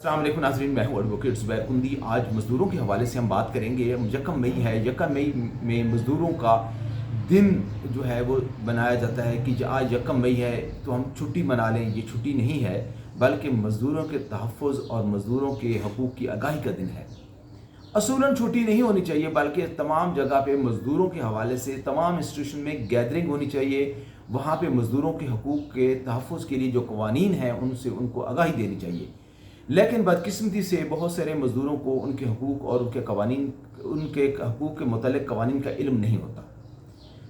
السلام علیکم ناظرین، میں ہوں ایڈوکیٹ زبیر کندی۔ آج مزدوروں کے حوالے سے ہم بات کریں گے۔ یکم مئی ہے، یکم مئی میں مزدوروں کا دن جو ہے وہ بنایا جاتا ہے کہ آج یکم مئی ہے تو ہم چھٹی منا لیں۔ یہ چھٹی نہیں ہے بلکہ مزدوروں کے تحفظ اور مزدوروں کے حقوق کی آگاہی کا دن ہے۔ اصولاً چھٹی نہیں ہونی چاہیے بلکہ تمام جگہ پہ مزدوروں کے حوالے سے تمام انسٹیٹیوشن میں گیدرنگ ہونی چاہیے۔ وہاں پہ مزدوروں کے حقوق کے تحفظ کے لیے جو قوانین ہیں ان کو آگاہی دینی چاہیے۔ لیکن بدقسمتی سے بہت سارے مزدوروں کو ان کے حقوق اور ان کے حقوق کے متعلق قوانین کا علم نہیں ہوتا۔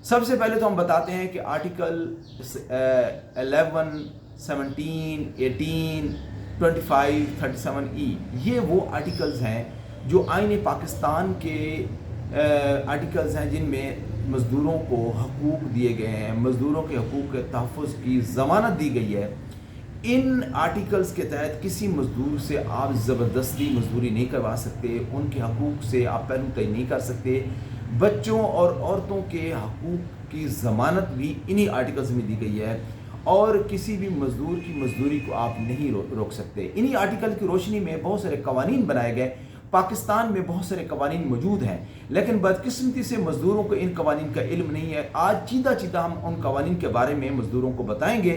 سب سے پہلے تو ہم بتاتے ہیں کہ آرٹیکل 11، 17، 18، 25، 37E یہ وہ آرٹیکلز ہیں جو آئین پاکستان کے آرٹیکلز ہیں جن میں مزدوروں کو حقوق دیے گئے ہیں، مزدوروں کے حقوق کے تحفظ کی ضمانت دی گئی ہے۔ ان آرٹیکلز کے تحت کسی مزدور سے آپ زبردستی مزدوری نہیں کروا سکتے، ان کے حقوق سے آپ پہلو طے نہیں کر سکتے۔ بچوں اور عورتوں کے حقوق کی ضمانت بھی انہی آرٹیکلز میں دی گئی ہے، اور کسی بھی مزدور کی مزدوری کو آپ نہیں روک سکتے۔ انہی آرٹیکل کی روشنی میں بہت سارے قوانین بنائے گئے۔ پاکستان میں بہت سارے قوانین موجود ہیں لیکن بدقسمتی سے مزدوروں کو ان قوانین کا علم نہیں ہے۔ آج چیدہ ہم ان قوانین کے بارے میں مزدوروں کو بتائیں گے،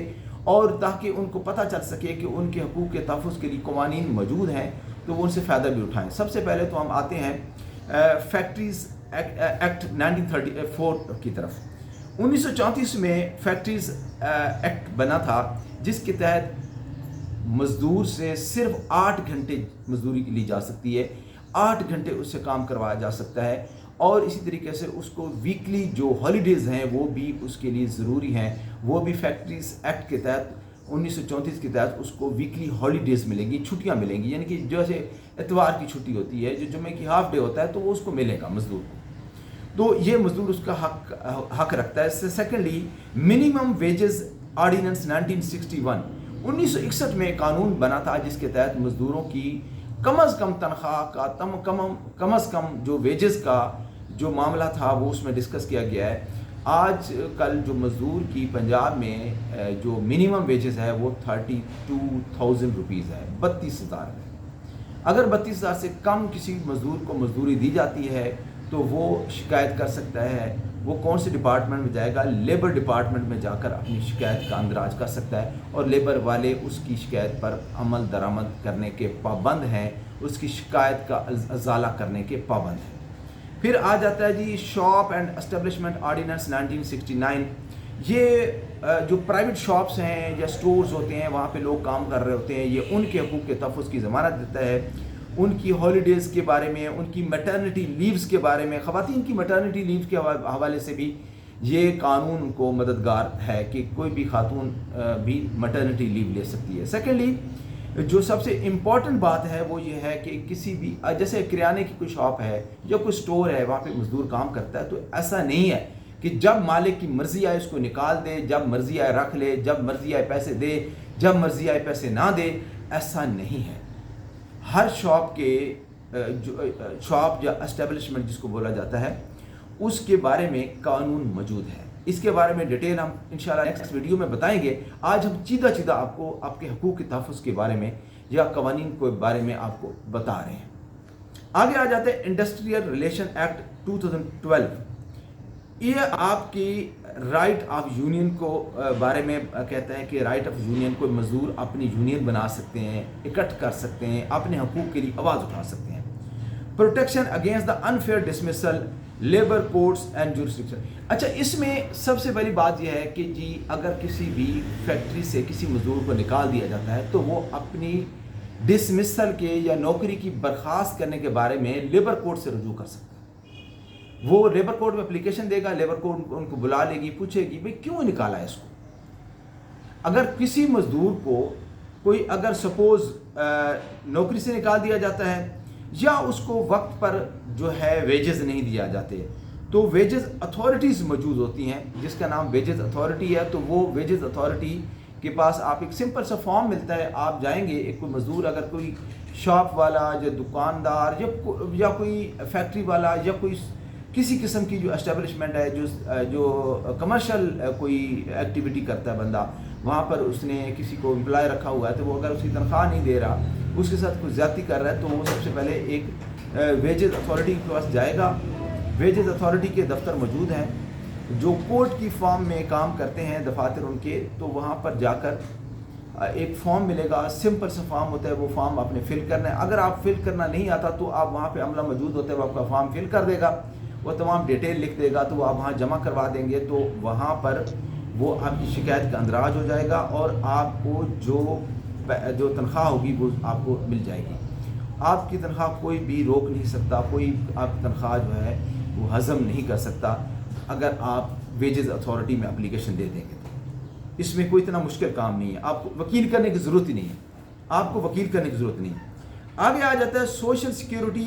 اور تاکہ ان کو پتہ چل سکے کہ ان کے حقوق کے تحفظ کے لیے قوانین موجود ہیں تو وہ ان سے فائدہ بھی اٹھائیں۔ سب سے پہلے تو ہم آتے ہیں فیکٹریز ایکٹ 1934 کی طرف۔ 1934 میں فیکٹریز ایکٹ بنا تھا جس کے تحت مزدور سے صرف 8 گھنٹے مزدوری لی جا سکتی ہے، 8 گھنٹے اس سے کام کروایا جا سکتا ہے، اور اسی طریقے سے اس کو ویکلی جو ہالیڈیز ہیں وہ بھی اس کے لیے ضروری ہیں۔ وہ بھی فیکٹریز ایکٹ کے تحت 1934 کے تحت اس کو ویکلی ہالیڈیز ملیں گی، چھٹیاں ملیں گی، یعنی کہ جیسے اتوار کی چھٹی ہوتی ہے، جو جمعے کی ہاف ڈے ہوتا ہے تو وہ اس کو ملے گا مزدور کو۔ تو یہ مزدور اس کا حق رکھتا ہے۔ سیکنڈلی منیمم ویجز آرڈیننس 1961، 1961 میں قانون بنا تھا جس کے تحت مزدوروں کی کم از کم تنخواہ کا کم از کم جو ویجز کا جو معاملہ تھا وہ اس میں ڈسکس کیا گیا ہے۔ آج کل جو مزدور کی پنجاب میں جو منیمم ویجز ہے وہ 32,000 روپیز ہے، 32,000 ہے۔ اگر 32,000 سے کم کسی مزدور کو مزدوری دی جاتی ہے تو وہ شکایت کر سکتا ہے۔ وہ کون سے ڈپارٹمنٹ میں جائے گا؟ لیبر ڈپارٹمنٹ میں جا کر اپنی شکایت کا اندراج کر سکتا ہے، اور لیبر والے اس کی شکایت پر عمل درآمد کرنے کے پابند ہیں، اس کی شکایت کا ازالہ کرنے کے پابند ہیں۔ پھر آ جاتا ہے جی شاپ اینڈ اسٹیبلشمنٹ آرڈیننس 1969۔ یہ جو پرائیویٹ شاپس ہیں یا سٹورز ہوتے ہیں وہاں پہ لوگ کام کر رہے ہوتے ہیں، یہ ان کے حقوق کے تحفظ کی ضمانت دیتا ہے۔ ان کی ہالیڈیز کے بارے میں، ان کی میٹرنٹی لیوز کے بارے میں، خواتین کی میٹرنٹی لیوز کے حوالے سے بھی یہ قانون کو مددگار ہے کہ کوئی بھی خاتون بھی میٹرنٹی لیو لے سکتی ہے۔ سیکنڈلی جو سب سے امپورٹنٹ بات ہے وہ یہ ہے کہ کسی بھی جیسے کریانے کی کوئی شاپ ہے یا کوئی سٹور ہے وہاں پہ مزدور کام کرتا ہے، تو ایسا نہیں ہے کہ جب مالک کی مرضی آئے اس کو نکال دے، جب مرضی آئے رکھ لے، جب مرضی آئے پیسے دے، جب مرضی آئے پیسے نہ دے، ایسا نہیں ہے۔ ہر شاپ یا اسٹیبلشمنٹ جس کو بولا جاتا ہے اس کے بارے میں قانون موجود ہے۔ اس کے بارے میں ڈیٹیل ہم انشاءاللہ نیکسٹ ویڈیو میں بتائیں گے۔ آج ہم چیدہ آپ کو آپ کے حقوق کے تحفظ کے بارے میں یا قوانین کے بارے میں آپ کو بتا رہے ہیں۔ آگے آ جاتے ہیں انڈسٹریل ریلیشن ایکٹ 2012۔ یہ آپ کی رائٹ آف یونین کو بارے میں کہتا ہے کہ رائٹ آف یونین کو مزدور اپنی یونین بنا سکتے ہیں، اکٹھ کر سکتے ہیں، اپنے حقوق کے لیے آواز اٹھا سکتے ہیں۔ Protection against the unfair dismissal, labour codes and jurisdiction. اچھا، اس میں سب سے پہلی بات یہ ہے کہ جی اگر کسی بھی فیکٹری سے کسی مزدور کو نکال دیا جاتا ہے تو وہ اپنی ڈسمسل کے یا نوکری کی برخاست کرنے کے بارے میں لیبر کوڈ سے رجوع کر سکتا ہے۔ وہ لیبر کوڈ میں اپلیکیشن دے گا، لیبر کوڈ ان کو بلا لے گی، پوچھے گی بھئی کیوں نکالا ہے اس کو۔ اگر کسی مزدور کو کوئی اگر سپوز نوکری سے نکال دیا جاتا ہے یا اس کو وقت پر جو ہے ویجز نہیں دیا جاتے، تو ویجز اتھارٹیز موجود ہوتی ہیں جس کا نام ویجز اتھارٹی ہے۔ تو وہ ویجز اتھارٹی کے پاس آپ ایک سمپل سا فارم ملتا ہے، آپ جائیں گے، ایک کوئی مزدور اگر کوئی شاپ والا یا دکاندار یا کوئی فیکٹری والا یا کوئی کسی قسم کی جو اسٹیبلشمنٹ ہے جو کمرشل کوئی ایکٹیویٹی کرتا ہے بندہ، وہاں پر اس نے کسی کو امپلائی رکھا ہوا ہے، تو وہ اگر اس کی تنخواہ نہیں دے رہا उसके साथ कोई ज़्यादती कर रहा है तो वो सबसे पहले एक वेजेस अथॉरिटी के पास जाएगा। वेजेस अथॉरिटी के दफ्तर मौजूद हैं, जो कोर्ट की फॉर्म में काम करते हैं दफातर उनके, तो वहाँ पर जाकर एक फॉर्म मिलेगा, सिंपल सा फॉर्म होता है, वो फॉर्म आपने फिल करना है। अगर आप फिल करना नहीं आता तो आप वहाँ पे अमला मौजूद होता है, वो आपका फॉर्म फिल कर देगा, वो तमाम डिटेल लिख देगा, तो वो आप वहाँ जमा करवा देंगे, तो वहाँ पर वो आपकी शिकायत का अंदराज हो जाएगा और आपको जो तनख्वाह होगी वो आपको मिल जाएगी। आपकी तनख्वाह कोई भी रोक नहीं सकता, कोई आपकी तनख्वाह जो है वो हज़म नहीं कर सकता अगर आप वेजेस अथॉरिटी में एप्लीकेशन दे देंगे। इसमें कोई इतना मुश्किल काम नहीं है, आपको वकील करने की ज़रूरत ही नहीं है, आपको वकील करने की ज़रूरत नहीं है। आगे आ जाता है सोशल सिक्योरिटी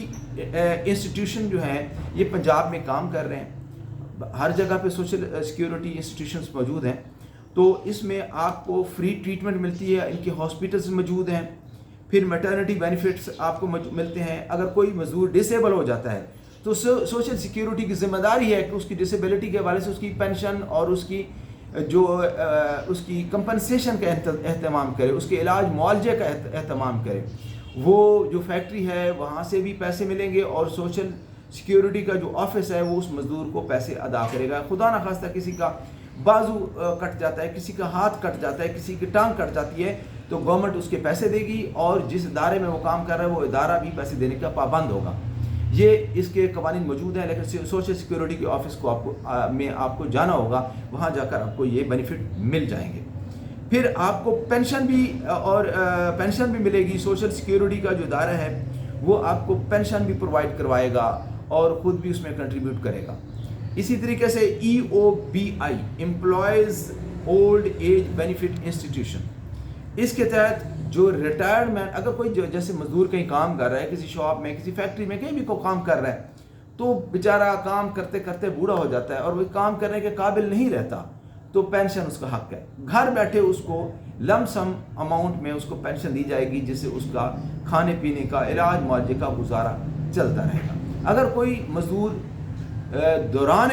इंस्टीट्यूशन जो हैं ये पंजाब में काम कर रहे हैं, हर जगह पे सोशल सिक्योरिटी इंस्टीट्यूशंस मौजूद हैं। तो इसमें आपको फ्री ट्रीटमेंट मिलती है, इनके हॉस्पिटल्स मौजूद हैं, फिर मैटरनिटी बेनिफिट्स आपको मिलते हैं। अगर कोई मजदूर डिसेबल हो जाता है तो सोशल सिक्योरिटी की जिम्मेदारी है कि उसकी डिसेबिलिटी के हवाले से उसकी पेंशन और उसकी उसकी कंपनसेशन का एहतमाम करे, उसके इलाज मुआवजे का एहतमाम करे। वो जो फैक्ट्री है वहाँ से भी पैसे मिलेंगे और सोशल सिक्योरिटी का जो ऑफिस है वो उस मज़दूर को पैसे अदा करेगा। खुदा न खास्ता किसी का बाजू कट जाता है, किसी का हाथ कट जाता है, किसी की टांग कट जाती है, तो गवर्नमेंट उसके पैसे देगी और जिस इदारे में वो काम कर रहा है वो इदारा भी पैसे देने का पाबंद होगा। ये इसके कवानीन मौजूद हैं, लेकिन सोशल सिक्योरिटी के ऑफिस को आपको जाना होगा, वहाँ जाकर आपको ये बेनिफिट मिल जाएंगे। फिर आपको पेंशन भी मिलेगी। सोशल सिक्योरिटी का जो इदारा है वो आपको पेंशन भी प्रोवाइड करवाएगा और ख़ुद भी उसमें कंट्रीब्यूट करेगा। इसी तरीके से EOBI employees old age benefit institution, इसके तहत जो रिटायरमेंट, अगर कोई जैसे मजदूर कहीं काम कर रहा है, किसी शॉप में, किसी फैक्ट्री में, कहीं भी को काम कर रहा है, तो बेचारा काम करते करते बूढ़ा हो जाता है और वो काम करने के काबिल नहीं रहता, तो पेंशन उसका हक है। घर बैठे उसको लमसम अमाउंट में उसको पेंशन दी जाएगी, जिससे उसका खाने पीने का, इलाज मुआवजे का गुजारा चलता रहेगा। अगर कोई मजदूर दौरान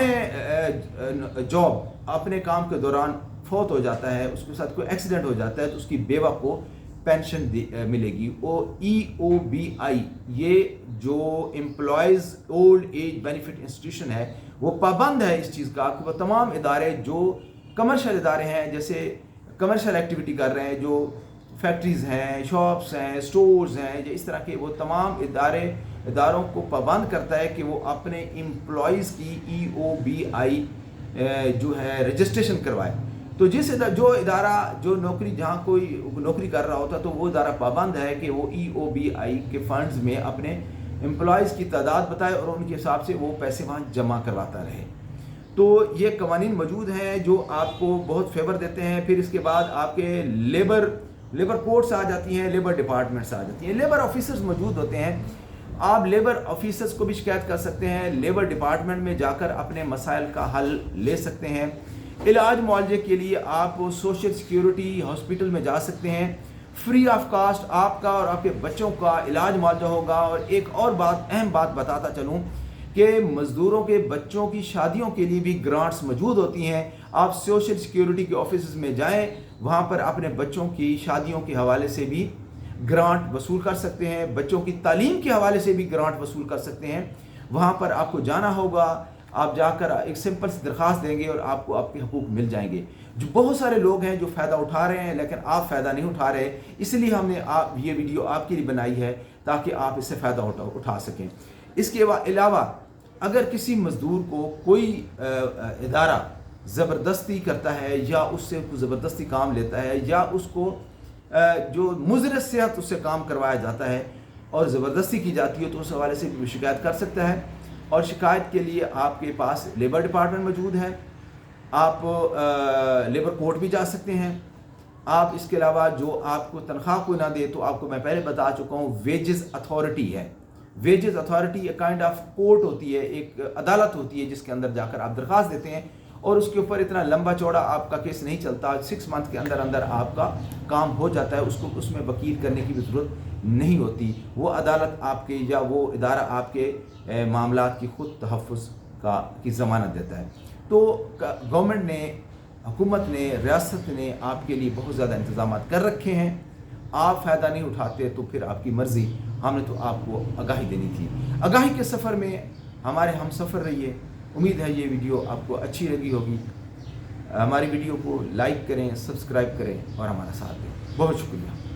जॉब अपने काम के दौरान फौत हो जाता है, उसके साथ कोई एक्सीडेंट हो जाता है, तो उसकी बेवा को पेंशन मिलेगी। वो EOBI, ये जो employees old age benefit institution है, वो पाबंद है इस चीज़ का कि वो तमाम इदारे जो कमर्शियल इदारे हैं, जैसे कमर्शियल एक्टिविटी कर रहे हैं, जो फैक्ट्रीज़ हैं, शॉप्स हैं, स्टोर्स हैं, इस तरह के वो तमाम इदारों को पाबंद करता है कि वो अपने एम्प्लॉयज़ की EOBI जो है रजिस्ट्रेशन करवाए। तो जो इदारा जो जहाँ कोई नौकरी कर रहा होता, तो वो इदारा पाबंद है कि वो EOBI के फंड्स में अपने एम्प्लॉयज़ की तादाद बताए और उनके हिसाब से वो पैसे वहाँ जमा करवाता रहे। तो ये कवानीन मौजूद हैं जो आपको बहुत फेवर देते हैं। फिर इसके बाद आपके लेबर कोर्ट्स आ जाती हैं, लेबर डिपार्टमेंट्स आ जाती हैं, लेबर ऑफिसर्स मौजूद होते हैं। आप लेबर ऑफिसर्स को भी शिकायत कर सकते हैं, लेबर डिपार्टमेंट में जाकर अपने मसाइल का हल ले सकते हैं। इलाज मुआवजे के लिए आप सोशल सिक्योरिटी हॉस्पिटल में जा सकते हैं, फ्री ऑफ कास्ट आपका और आपके बच्चों का इलाज मुआवजा होगा। और एक और अहम बात बताता चलूँ कि मज़दूरों के बच्चों की शादियों के लिए भी ग्रांट्स मौजूद होती हैं। आप सोशल सिक्योरिटी के ऑफिस में जाएं, वहाँ पर अपने बच्चों की शादियों के हवाले से भी ग्रांट वसूल कर सकते हैं, बच्चों की तालीम के हवाले से भी ग्रांट वसूल कर सकते हैं। वहाँ पर आपको जाना होगा, आप जाकर एक सिंपल सी दरख्वास्त देंगे और आपको आपके हकूक़ मिल जाएंगे। जो बहुत सारे लोग हैं जो फ़ायदा उठा रहे हैं, लेकिन आप फ़ायदा नहीं उठा रहे, इसलिए हमने ये वीडियो आपके लिए बनाई है ताकि आप इससे फ़ायदा उठा सकें। इसके अलावा अगर किसी मज़दूर को कोई इदारा ज़बरदस्ती करता है या उससे ज़बरदस्ती काम लेता है या उसको जो मुज़र सेहत उससे काम करवाया जाता है और ज़बरदस्ती की जाती है, तो उस हवाले से भी शिकायत कर सकता है। और शिकायत के लिए आपके पास लेबर डिपार्टमेंट मौजूद है, आप लेबर कोर्ट भी जा सकते हैं। आप इसके अलावा जो आपको तनख्वाह को ना दे, तो आपको मैं पहले बता चुका हूँ, वेजेस अथॉरिटी है। वेजेस अथॉरिटी एक काइंड ऑफ कोर्ट होती है, एक अदालत होती है जिसके अंदर जाकर आप दरख्वास्त देते हैं और उसके ऊपर इतना लंबा चौड़ा आपका केस नहीं चलता, 6 मंथ के अंदर अंदर आपका काम हो जाता है। उसमें वकील करने की भी ज़रूरत नहीं होती। वो अदालत आपके या वो इदारा आपके मामलात की खुद तहफ़्फ़ुज़ की ज़मानत देता है। तो गवर्नमेंट ने, हुकूमत ने, रियासत ने आपके लिए बहुत ज़्यादा इंतज़ाम कर रखे हैं। آپ فائدہ نہیں اٹھاتے تو پھر آپ کی مرضی، ہم نے تو آپ کو آگاہی دینی تھی۔ آگاہی کے سفر میں ہمارے ہم سفر رہیے۔ امید ہے یہ ویڈیو آپ کو اچھی لگی ہوگی۔ ہماری ویڈیو کو لائک کریں، سبسکرائب کریں اور ہمارا ساتھ دیں۔ بہت شکریہ۔